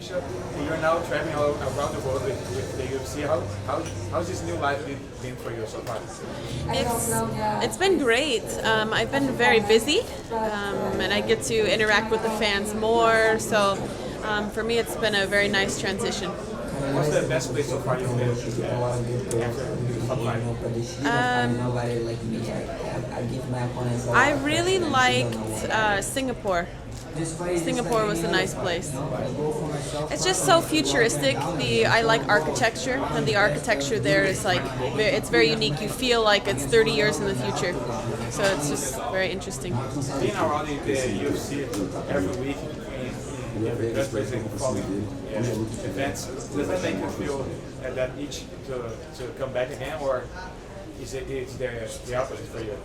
Miesha, you're now traveling all around the world with the UFC. How's this new life been for you so far? It's been great. I've been very busy, and I get to interact with the fans more. So for me, it's been a very nice transition. What's the best place so far you've been after you stopped fighting? I really liked Singapore. Singapore was a nice place. It's just so futuristic. I like architecture, and the architecture there is like it's very unique. You feel like it's 30 years in the future, so it's just very interesting. Being around the UFC every week in every country and following events, does that make you feel that itch to come back again, or is it the opposite for you?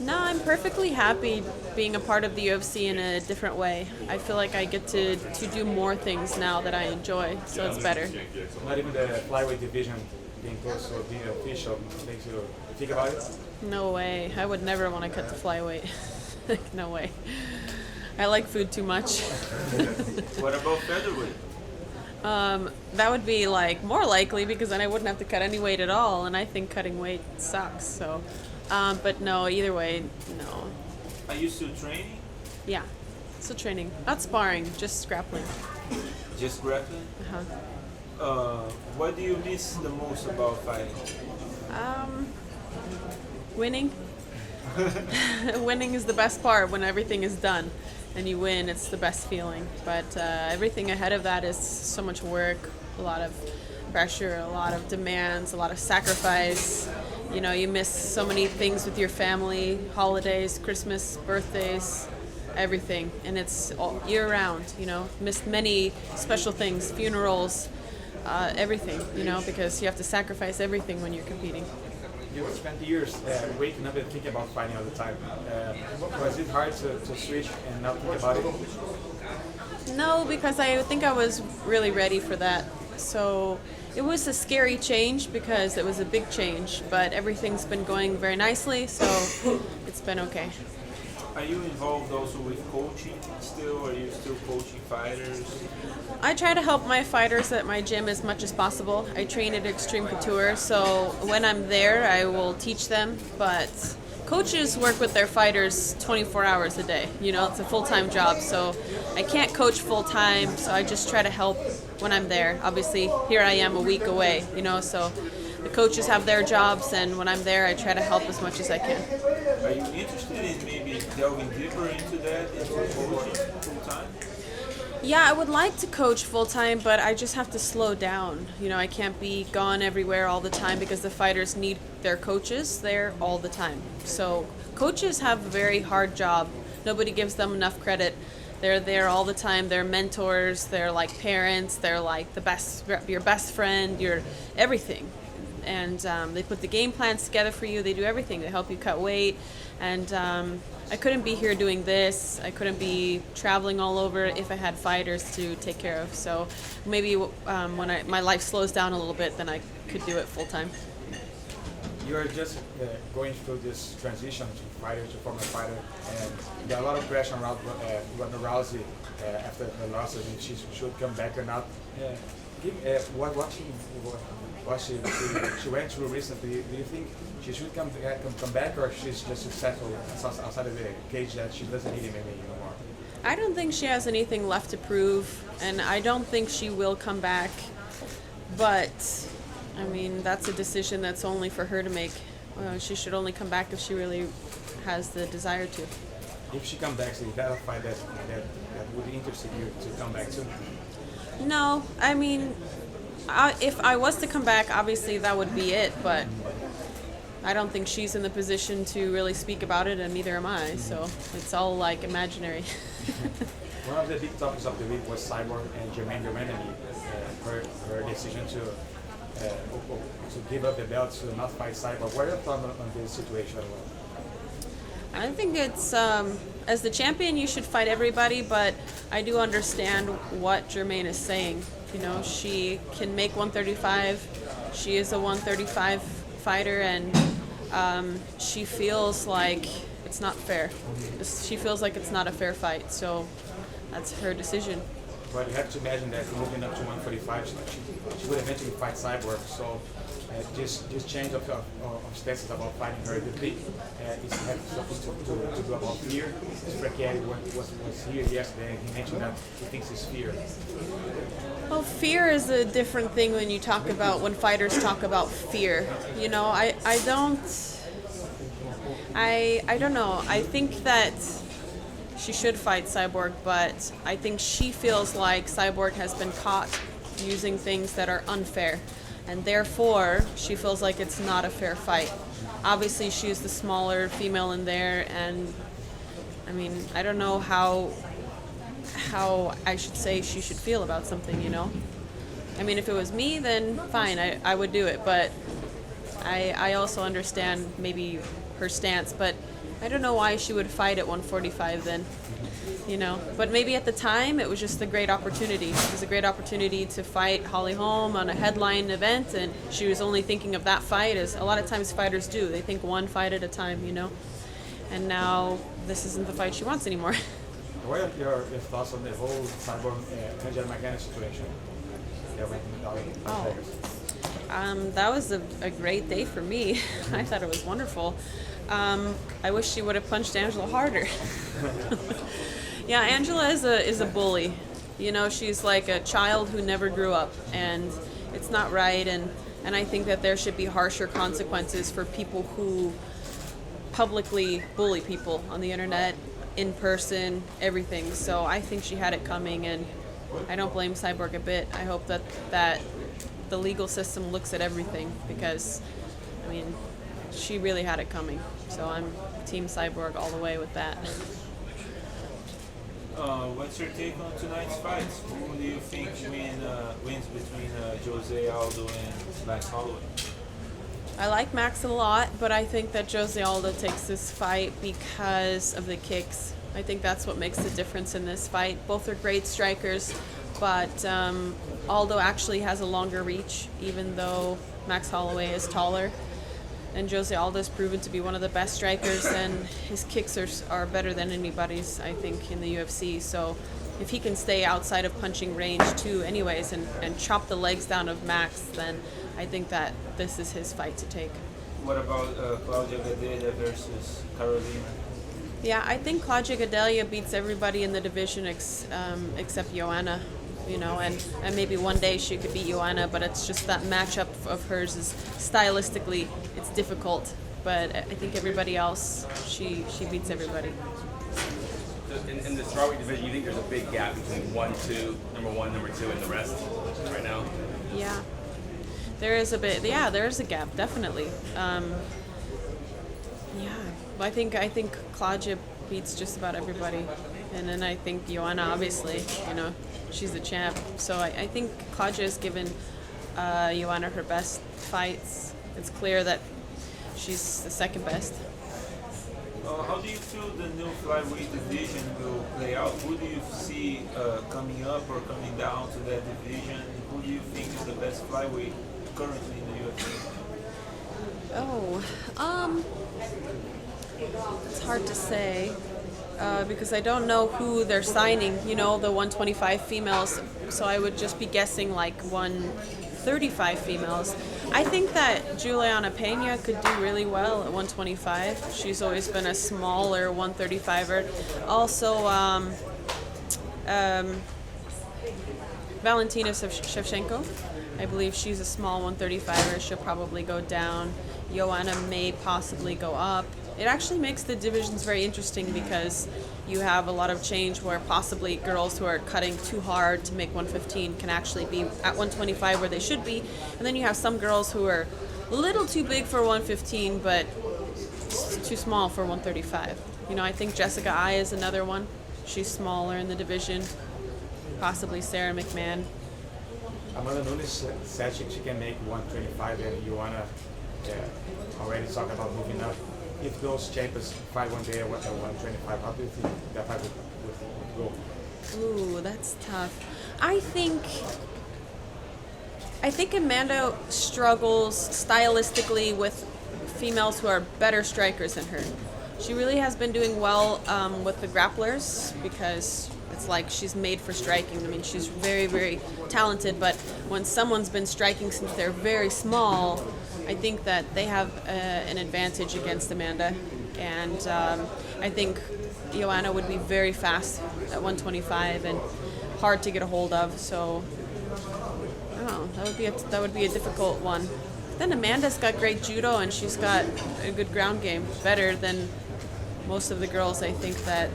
No, I'm perfectly happy being a part of the UFC in a different way. I feel like I get to do more things now that I enjoy, so it's better. Not even the flyweight division being close to being official makes you think about it? No way. I would never want to cut to flyweight. Like, no way. I like food too much. What about featherweight? That would be like more likely because then I wouldn't have to cut any weight at all, and I think cutting weight sucks. So, but no, either way, no. Are you still training? Yeah, still training. Not sparring, just grappling. Just grappling? What do you miss the most about fighting? Winning. Winning is the best part when everything is done and you win. It's the best feeling. But everything ahead of that is so much work, a lot of pressure, a lot of demands, a lot of sacrifice. You know, you miss so many things with your family, holidays, Christmas, birthdays, everything. And it's all year round, you know. Missed many special things, funerals, everything, you know, because you have to sacrifice everything when you're competing. You spent years waking up and thinking about fighting all the time. Was it hard to switch and not think about it? No, because I think I was really ready for that. So it was a scary change because it was a big change, but everything's been going very nicely, so it's been okay. Are you involved also with coaching still? Are you still coaching fighters? I try to help my fighters at my gym as much as possible. I train at Extreme Couture, so when I'm there, I will teach them. But coaches work with their fighters 24 hours a day. You know, it's a full-time job, so I can't coach full-time, so I just try to help when I'm there. Obviously, here I am a week away, you know, so the coaches have their jobs, and when I'm there, I try to help as much as I can. Are you interested in maybe delving deeper into that, into coaching full-time? Yeah, I would like to coach full-time, but I just have to slow down. You know, I can't be gone everywhere all the time because the fighters need their coaches there all the time. So coaches have a very hard job. Nobody gives them enough credit. They're there all the time. They're mentors. They're like parents. They're like your best friend, your everything. And they put the game plans together for you. They do everything. They help you cut weight. And I couldn't be here doing this. I couldn't be traveling all over if I had fighters to take care of. So maybe when my life slows down a little bit, then I could do it full time. You're just going through this transition to fighter to former fighter, and there are a lot of pressure around Ronda Rousey after her loss, and she should come back or not. What she went through recently, do you think she should come back, or she's just settled outside of the cage that she doesn't need MMA anymore? I don't think she has anything left to prove, and I don't think she will come back. But, I mean, that's a decision that's only for her to make. She should only come back if she really has the desire to. If she comes back, is that a fight that would interest you to come back to? No, I mean, if I was to come back, obviously that would be it, but I don't think she's in the position to really speak about it, and neither am I, so it's all like imaginary. One of the big topics of the week was Cyborg and Jermaine her decision to give up the belt to not fight Cyborg. What are your thoughts on this situation? I think it's, as the champion, you should fight everybody, but I do understand what Jermaine is saying. You know, she can make 135. She is a 135 fighter, and she feels like it's not fair. She feels like it's not a fair fight, so that's her decision. But you have to imagine that moving up to 145, she would eventually fight Cyborg. So just change of stances about fighting her immediately. It's have something to do about fear. Spracchieri was here yesterday, and he mentioned that he thinks it's fear. Well, fear is a different thing when you talk about, when fighters talk about fear. You know, I don't know. I think that she should fight Cyborg, but I think she feels like Cyborg has been caught using things that are unfair, and therefore she feels like it's not a fair fight. Obviously, she's the smaller female in there, and I mean, I don't know how I should say she should feel about something, you know? I mean, if it was me, then fine, I would do it, but I also understand maybe her stance, but I don't know why she would fight at 145 then, you know? But maybe at the time, it was just a great opportunity. It was a great opportunity to fight Holly Holm on a headline event, and she was only thinking of that fight, as a lot of times fighters do. They think one fight at a time, you know? And now this isn't the fight she wants anymore. What are your thoughts on the whole Cyborg Angela Magana situation? That was a great day for me. I thought it was wonderful. I wish she would have punched Angela harder. Yeah, Angela is a bully. You know, she's like a child who never grew up, and it's not right. And I think that there should be harsher consequences for people who publicly bully people on the internet, in person, everything. So I think she had it coming, and I don't blame Cyborg a bit. I hope that the legal system looks at everything, because, I mean, she really had it coming. So I'm Team Cyborg all the way with that. What's your take on tonight's fights? Who do you think wins between Jose Aldo and Max Holloway? I like Max a lot, but I think that Jose Aldo takes this fight because of the kicks. I think that's what makes the difference in this fight. Both are great strikers, but Aldo actually has a longer reach, even though Max Holloway is taller. And Jose Aldo's proven to be one of the best strikers, and his kicks are better than anybody's, I think, in the UFC. So if he can stay outside of punching range too anyways, and chop the legs down of Max, then I think that this is his fight to take. What about Claudia Gadelha versus Carolina? Yeah, I think Claudia Gadelha beats everybody in the division except Joanna, you know, and maybe one day she could beat Joanna, but it's just that matchup of hers is stylistically, it's difficult. But I think everybody else, she beats everybody. In the strawweight division, you think there's a big gap between number one, number two, and the rest right now? Yeah. There is a bit. Yeah, there is a gap, definitely. I think Claudia beats just about everybody, and then I think Joanna, obviously, you know, she's the champ. So I think Claudia has given Joanna her best fights. It's clear that she's the second best. How do you feel the new flyweight division will play out? Who do you see coming up or coming down to that division? Who do you think is the best flyweight currently in the UFC? It's hard to say because I don't know who they're signing, you know, the 125 females, so I would just be guessing like 135 females. I think that Juliana Pena could do really well at 125. She's always been a smaller 135er. Also, Valentina Shevchenko, I believe she's a small 135er. She'll probably go down. Joanna may possibly go up. It actually makes the divisions very interesting because you have a lot of change where possibly girls who are cutting too hard to make 115 can actually be at 125 where they should be. And then you have some girls who are a little too big for 115 but too small for 135. You know, I think Jessica Ai is another one. She's smaller in the division. Possibly Sarah McMahon. Amanda Nunes said she can make 125, and Joanna already talked about moving up. If those champions fight one day at 125, how do you think that fight would go? Ooh, that's tough. I think Amanda struggles stylistically with females who are better strikers than her. She really has been doing well with the grapplers because It's like she's made for striking. I mean, she's very, very talented, but when someone's been striking since they're very small, I think that they have an advantage against Amanda. And I think Joanna would be very fast at 125 and hard to get a hold of. So, I don't know, that would be a difficult one. Then Amanda's got great judo and she's got a good ground game, better than most of the girls I think that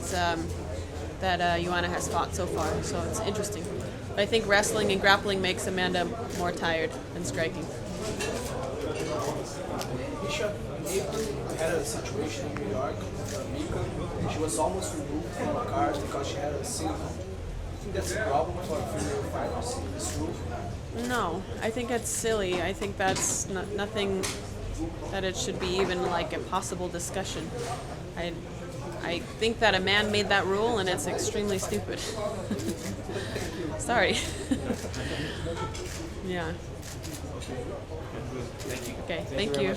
Joanna has fought so far. So it's interesting. But I think wrestling and grappling makes Amanda more tired than striking. Miesha had a situation in New York with Mika. She was almost removed from the card because she had a silicone. You think that's a problem for female fighters in this rule? No, I think it's silly. I think that's nothing that it should be even like a possible discussion. I think that a man made that rule and it's extremely stupid. Sorry. Yeah. Okay, thank you.